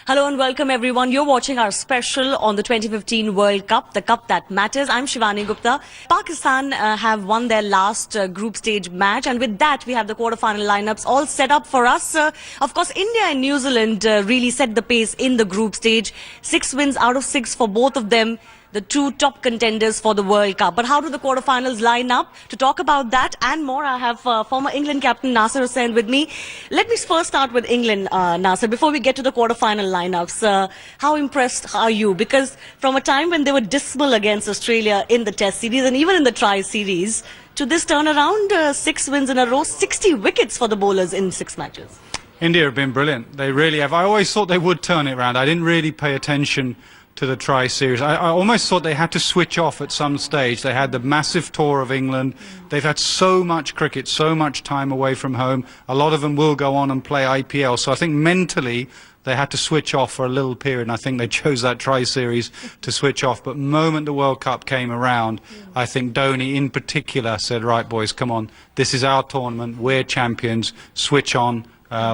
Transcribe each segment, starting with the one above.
Hello and welcome everyone. You're watching our special on the 2015 World Cup, the cup that matters. I'm Shivani Gupta. Pakistan have won their last group stage match, and with that we have the quarterfinal lineups all set up for us. Of course, India and New Zealand really set the pace in the group stage. 6 wins out of 6 for both of them, the two top contenders for the World Cup. But how do the quarterfinals line up? To talk about that and more, I have former England captain Nasser Hussain with me. Let me first start with England, Nasser, before we get to the quarterfinal lineups. How impressed are you? Because from a time when they were dismal against Australia in the Test series and even in the Tri-series, to this turnaround, 6 wins in a row, 60 wickets for the bowlers in 6 matches. India have been brilliant. They really have. I always thought they would turn it around. I didn't really pay attention to the Tri-series. I almost thought they had to switch off at some stage. They had the massive tour of England. They've had so much cricket, so much time away from home. A lot of them will go on and play IPL. So I think mentally they had to switch off for a little period, and I think they chose that Tri-series to switch off. But the moment the World Cup came around, I think Dhoni in particular said, right boys, come on, this is our tournament, we're champions, switch on,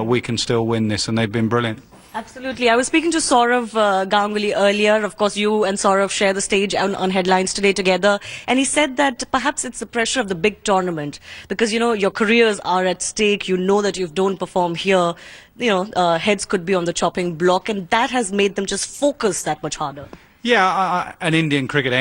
we can still win this, and they've been brilliant. Absolutely. I was speaking to Saurav Ganguly earlier. Of course, you and Saurav share the stage on Headlines Today together. And he said that perhaps it's the pressure of the big tournament because, you know, your careers are at stake. You know that if you don't perform here, you know, heads could be on the chopping block. And that has made them just focus that much harder. Yeah, any Indian cricketer,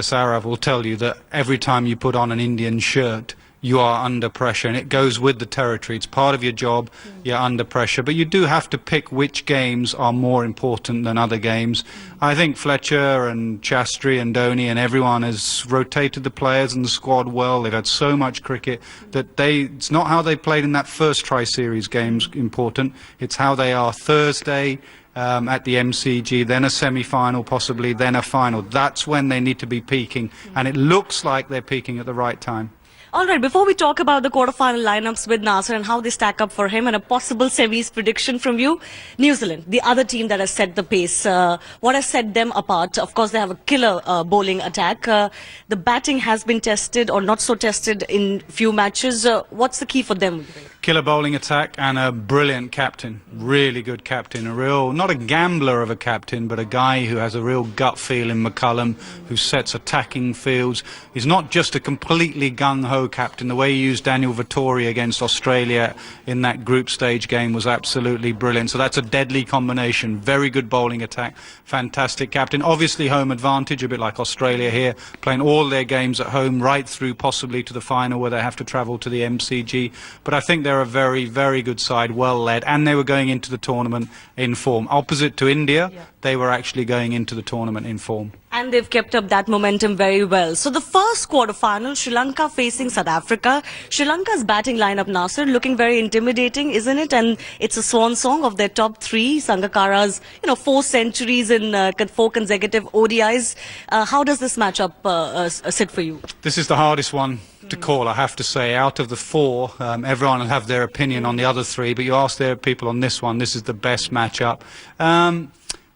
Saurav, will tell you that every time you put on an Indian shirt, you are under pressure, and it goes with the territory. It's part of your job. You're under pressure, but you do have to pick which games are more important than other games. I think Fletcher and Shastri and Dhoni and everyone has rotated the players and the squad well. They've had so much cricket that it's not how they played in that first Tri-series games important. It's how they are Thursday at the MCG, then a semi-final possibly, then a final. That's when they need to be peaking, and it looks like they're peaking at the right time. All right, before we talk about the quarterfinal lineups with Nasser and how they stack up for him and a possible semis prediction from you, New Zealand, the other team that has set the pace, what has set them apart? Of course, they have a killer bowling attack. The batting has been tested or not so tested in few matches. What's the key for them? Killer bowling attack and a brilliant captain, really good captain, not a gambler of a captain, but a guy who has a real gut feel in McCullum, who sets attacking fields. He's not just a completely gung-ho captain. The way he used Daniel Vettori against Australia in that group stage game was absolutely brilliant. So that's a deadly combination. Very good bowling attack, fantastic captain. Obviously home advantage, a bit like Australia here, playing all their games at home right through possibly to the final where they have to travel to the MCG. But I think they're a very, very good side, well led, and they were going into the tournament in form. Opposite to India, they were actually going into the tournament in form. And they've kept up that momentum very well. So the first quarterfinal, Sri Lanka facing South Africa. Sri Lanka's batting lineup, Nasser, looking very intimidating, isn't it? And it's a swan song of their top 3. Sangakkara's, 4 centuries in 4 consecutive ODIs. How does this matchup sit for you? This is the hardest one to call, I have to say. Out of the 4, everyone will have their opinion on the other 3, but you ask their people on this one, this is the best matchup.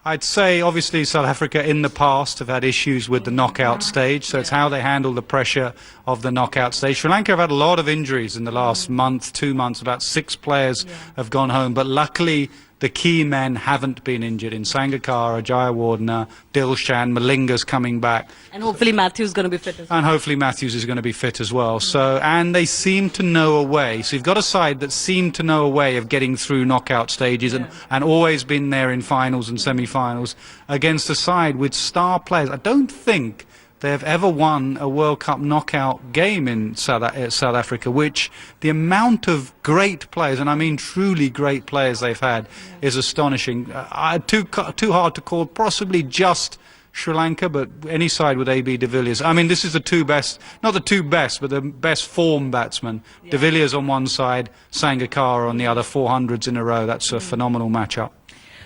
I'd say, obviously, South Africa in the past have had issues with the knockout stage, so it's how they handle the pressure of the knockout stage. Sri Lanka have had a lot of injuries in the last month, 2 months. About 6 players have gone home, but luckily the key men haven't been injured in Sangakkara, Jayawardene, Dilshan, Malinga's coming back. And hopefully Matthews is going to be fit as well. And hopefully Matthews is going to be fit as well. So, and they seem to know a way. So you've got a side that seem to know a way of getting through knockout stages and always been there in finals and semi-finals against a side with star players. I don't think they have ever won a World Cup knockout game in South Africa, which the amount of great players, and I mean truly great players they've had, is astonishing. Too hard to call, possibly just Sri Lanka, but any side with AB de Villiers. I mean, this is the 2 best, not the 2 best, but the best form batsmen. De Villiers on one side, Sangakkara on the other, 400s in a row. That's a phenomenal matchup.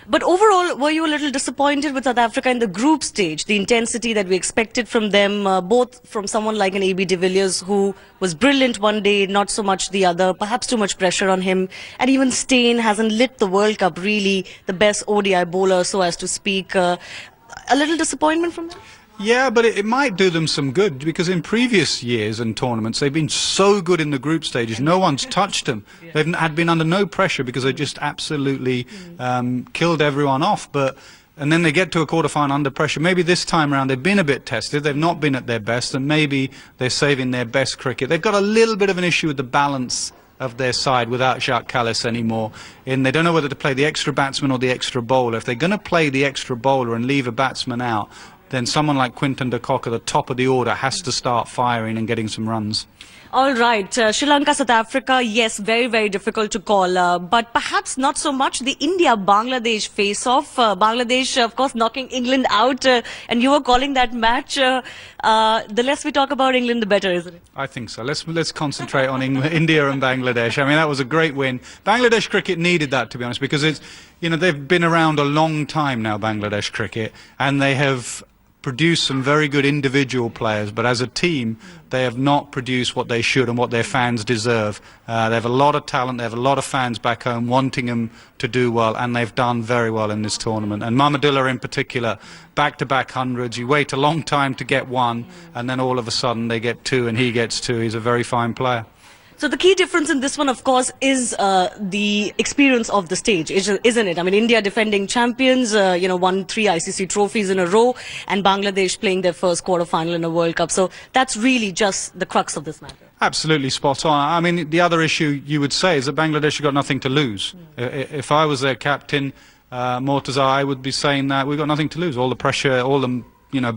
But overall, were you a little disappointed with South Africa in the group stage? The intensity that we expected from them, both from someone like an AB de Villiers, who was brilliant one day, not so much the other, perhaps too much pressure on him. And even Steyn hasn't lit the World Cup, really, the best ODI bowler, so as to speak. A little disappointment from them? Yeah, but it might do them some good because in previous years and tournaments they've been so good in the group stages. No one's touched them. They've had been under no pressure because they just absolutely killed everyone off. And then they get to a quarterfinal under pressure. Maybe this time around they've been a bit tested. They've not been at their best, and maybe they're saving their best cricket. They've got a little bit of an issue with the balance of their side without Jacques Kallis anymore. They don't know whether to play the extra batsman or the extra bowler. If they're going to play the extra bowler and leave a batsman out, then someone like Quinton de Kock at the top of the order has to start firing and getting some runs. All right, Sri Lanka, South Africa, yes, very, very difficult to call, but perhaps not so much the India-Bangladesh face-off. Bangladesh, of course, knocking England out, and you were calling that match. The less we talk about England, the better, isn't it? I think so. Let's concentrate on India and Bangladesh. I mean, that was a great win. Bangladesh cricket needed that, to be honest, because they've been around a long time now, Bangladesh cricket, and they have produced some very good individual players, but as a team they have not produced what they should and what their fans deserve. They have a lot of talent, they have a lot of fans back home wanting them to do well, and they've done very well in this tournament. And Mahmudullah in particular, back-to-back hundreds. You wait a long time to get one, and then all of a sudden they get two and he gets two. He's a very fine player. So the key difference in this one, of course, is the experience of the stage, isn't it? I mean, India defending champions, won 3 ICC trophies in a row, and Bangladesh playing their first quarter-final in a World Cup. So that's really just the crux of this matter. Absolutely spot on. I mean, the other issue you would say is that Bangladesh have got nothing to lose. If I was their captain, Mortaza, I would be saying that we've got nothing to lose. All the pressure, all the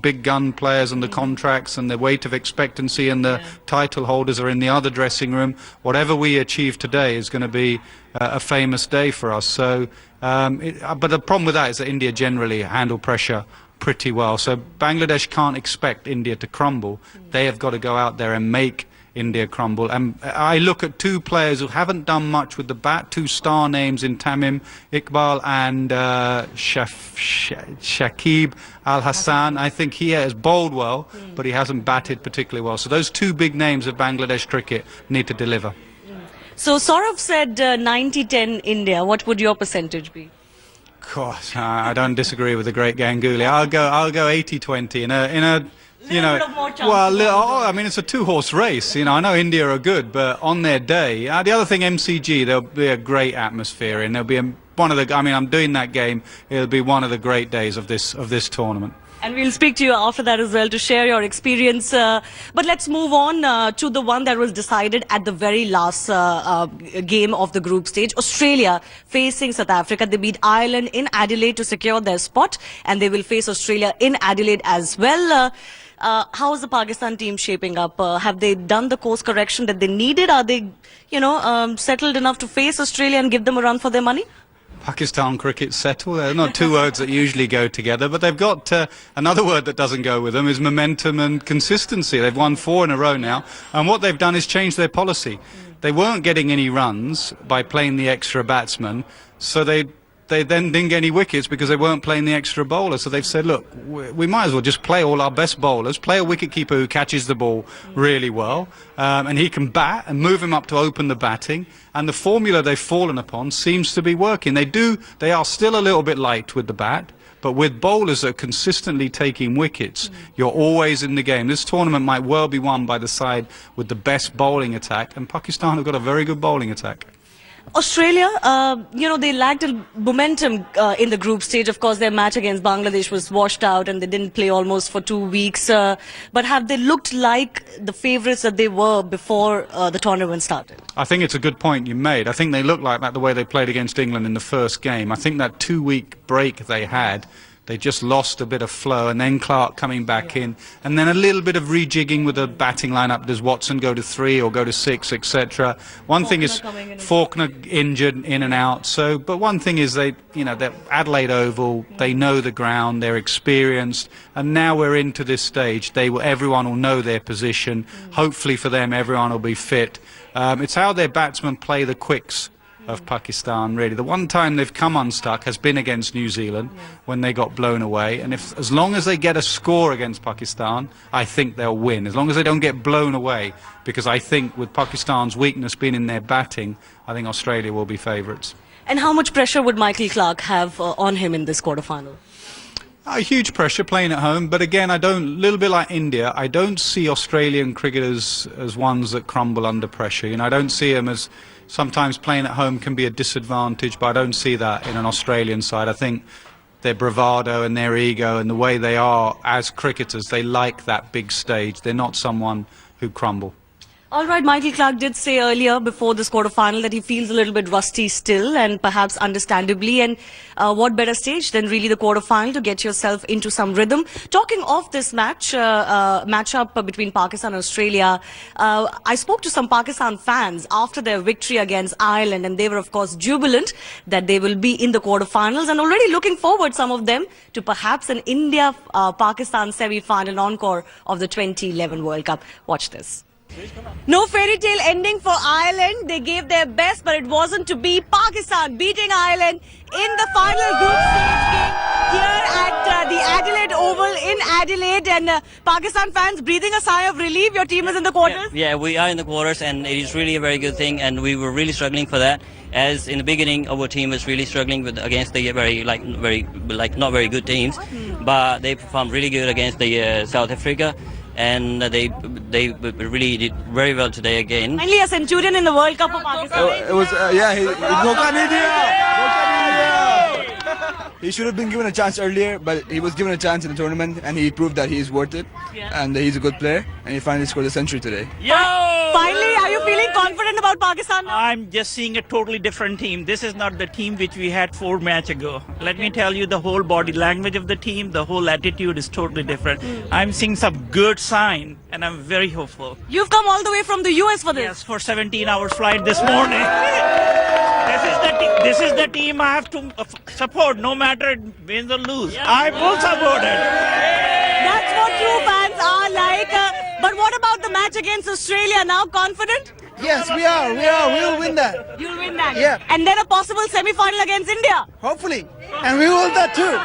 big gun players and the contracts and the weight of expectancy and the title holders are in the other dressing room. Whatever we achieve today is going to be a famous day for us. So, but the problem with that is that India generally handle pressure pretty well. So Bangladesh can't expect India to crumble. They have got to go out there and make India crumble. And I look at two players who haven't done much with the bat, two star names in Tamim Iqbal and Shakib Al Hassan. I think he has bowled well, but he hasn't batted particularly well. So those two big names of Bangladesh cricket need to deliver. So Saurav said 90-10 India. What would your percentage be? Gosh, I don't disagree with the great Ganguly. I'll go 80-20 in a I mean, it's a two-horse race. I know India are good, but on their day, the other thing, MCG, there'll be a great atmosphere, and there'll be one of the. I mean, I'm doing that game. It'll be one of the great days of this tournament. And we'll speak to you after that as well to share your experience. But let's move on to the one that was decided at the very last game of the group stage. Australia facing South Africa. They beat Ireland in Adelaide to secure their spot, and they will face Australia in Adelaide as well. How is the Pakistan team shaping up? Have they done the course correction that they needed? Are they, settled enough to face Australia and give them a run for their money? Pakistan cricket settled. They're not two words that usually go together, but they've got another word that doesn't go with them is momentum and consistency. They've won 4 in a row now, and what they've done is change their policy. They weren't getting any runs by playing the extra batsman, so they then didn't get any wickets because they weren't playing the extra bowler. So they've said, look, we might as well just play all our best bowlers, play a wicketkeeper who catches the ball really well, and he can bat and move him up to open the batting. And the formula they've fallen upon seems to be working. They are still a little bit light with the bat, but with bowlers that are consistently taking wickets, you're always in the game. This tournament might well be won by the side with the best bowling attack, and Pakistan have got a very good bowling attack. Australia, they lacked momentum in the group stage. Of course, their match against Bangladesh was washed out and they didn't play almost for 2 weeks. But have they looked like the favourites that they were before the tournament started? I think it's a good point you made. I think they look like that the way they played against England in the first game. I think that 2-week break they had, they just lost a bit of flow, and then Clark coming back in, and then a little bit of rejigging with the batting lineup. Does Watson go to 3 or go to 6, etc.? One thing is Faulkner injured in and out. So, but one thing is they're Adelaide Oval. They know the ground. They're experienced, and now we're into this stage. Everyone will know their position. Hopefully for them, everyone will be fit. It's how their batsmen play the quicks of Pakistan, really. The one time they've come unstuck has been against New Zealand when they got blown away, and as long as they get a score against Pakistan, I think they'll win, as long as they don't get blown away, because I think with Pakistan's weakness being in their batting, I think Australia will be favourites. And how much pressure would Michael Clarke have on him in this quarter-final? Huge pressure playing at home, but again, a little bit like India, I don't see Australian cricketers as ones that crumble under pressure. You know, I don't see them as sometimes playing at home can be a disadvantage, but I don't see that in an Australian side. I think their bravado and their ego and the way they are as cricketers, they like that big stage. They're not someone who crumble. All right, Michael Clarke did say earlier before this quarterfinal that he feels a little bit rusty still, and perhaps understandably. And what better stage than really the quarterfinal to get yourself into some rhythm? Talking of this matchup between Pakistan and Australia, I spoke to some Pakistan fans after their victory against Ireland, and they were, of course, jubilant that they will be in the quarterfinals and already looking forward, some of them, to perhaps an India-Pakistan semi-final encore of the 2011 World Cup. Watch this. No fairy tale ending for Ireland. They gave their best, but it wasn't to be. Pakistan beating Ireland in the final group stage game here at the Adelaide Oval in Adelaide. And Pakistan fans breathing a sigh of relief. Your team is in the quarters? Yeah, we are in the quarters, and it is really a very good thing, and we were really struggling for that. As in the beginning, our team was really struggling against the not very good teams, but they performed really good against the South Africa. And they really did very well today again. Finally a centurion in the World Cup for Pakistan. It was, he should have been given a chance earlier, but he was given a chance in the tournament, and he proved that he's worth it, and he's a good player, and he finally scored a century today. Finally, are you feeling confident about Pakistan now? I'm just seeing a totally different team. This is not the team which we had 4 matches ago. Let me tell you, the whole body language of the team, the whole attitude is totally different. I'm seeing some good sign, and I'm very hopeful. You've come all the way from the US for this? Yes, for 17 hours flight this morning. This is the team I have to support, no matter it wins or lose. I will support it. That's what true fans are like. But what about the match against Australia? Now confident? Yes, we are. We'll win that. You'll win that? Yeah. And then a possible semi-final against India? Hopefully. And we will that too.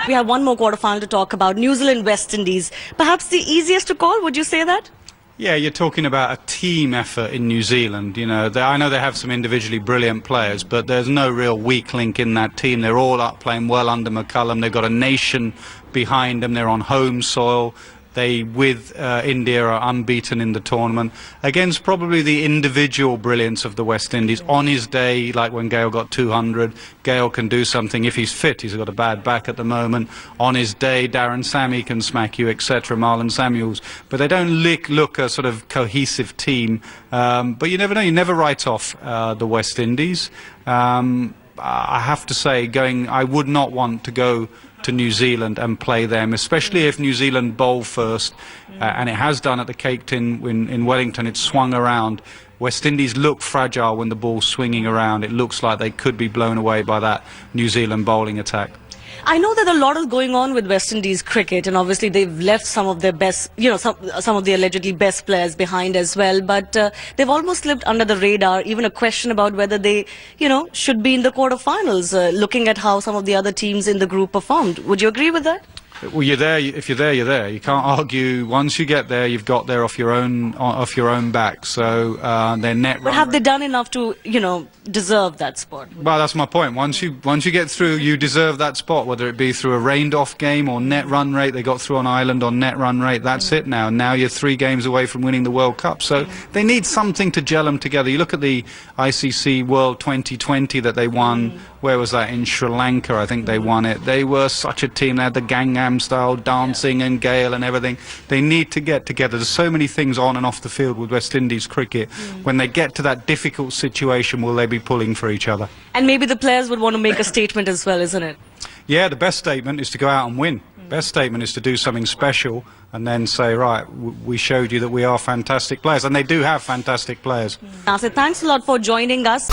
We have one more quarterfinal to talk about. New Zealand, West Indies. Perhaps the easiest to call, would you say that? Yeah, you're talking about a team effort in New Zealand. You know, I know they have some individually brilliant players, but there's no real weak link in that team. They're all up playing well under McCullum. They've got a nation behind them. They're on home soil. They, with India, are unbeaten in the tournament against probably the individual brilliance of the West Indies. On his day, like when Gale got 200, Gale can do something if he's fit. He's got a bad back at the moment. On his day, Darren Sammy can smack you, etc., Marlon Samuels. But they don't look a sort of cohesive team. But you never know. You never write off the West Indies. I have to say, I would not want to go to New Zealand and play them, especially if New Zealand bowl first, and it has done at the Cape Tin in Wellington. It's swung around. West Indies look fragile when the ball's swinging around. It looks like they could be blown away by that New Zealand bowling attack. I know that a lot is going on with West Indies cricket, and obviously they've left some of their best, some of the allegedly best players behind as well, but they've almost slipped under the radar. Even a question about whether they, should be in the quarterfinals, looking at how some of the other teams in the group performed. Would you agree with that? Well, you're there. If you're there, you're there. You can't argue. Once you get there, you've got there off your own back. So their net. But have they done enough to, deserve that spot? Well, that's my point. Once you get through, you deserve that spot. Whether it be through a rained-off game or net run rate, they got through on Ireland on net run rate. That's it now. Now you're 3 games away from winning the World Cup. So they need something to gel them together. You look at the ICC World 2020 that they won. Where was that? In Sri Lanka, I think they won it. They were such a team. They had the Gangnam style dancing and Gale and everything. They need to get together. There's so many things on and off the field with West Indies cricket. When they get to that difficult situation, will they be pulling for each other? And maybe the players would want to make a statement as well, isn't it? Yeah, the best statement is to go out and win. Best statement is to do something special and then say, right, we showed you that we are fantastic players. And they do have fantastic players. Nasser, thanks a lot for joining us.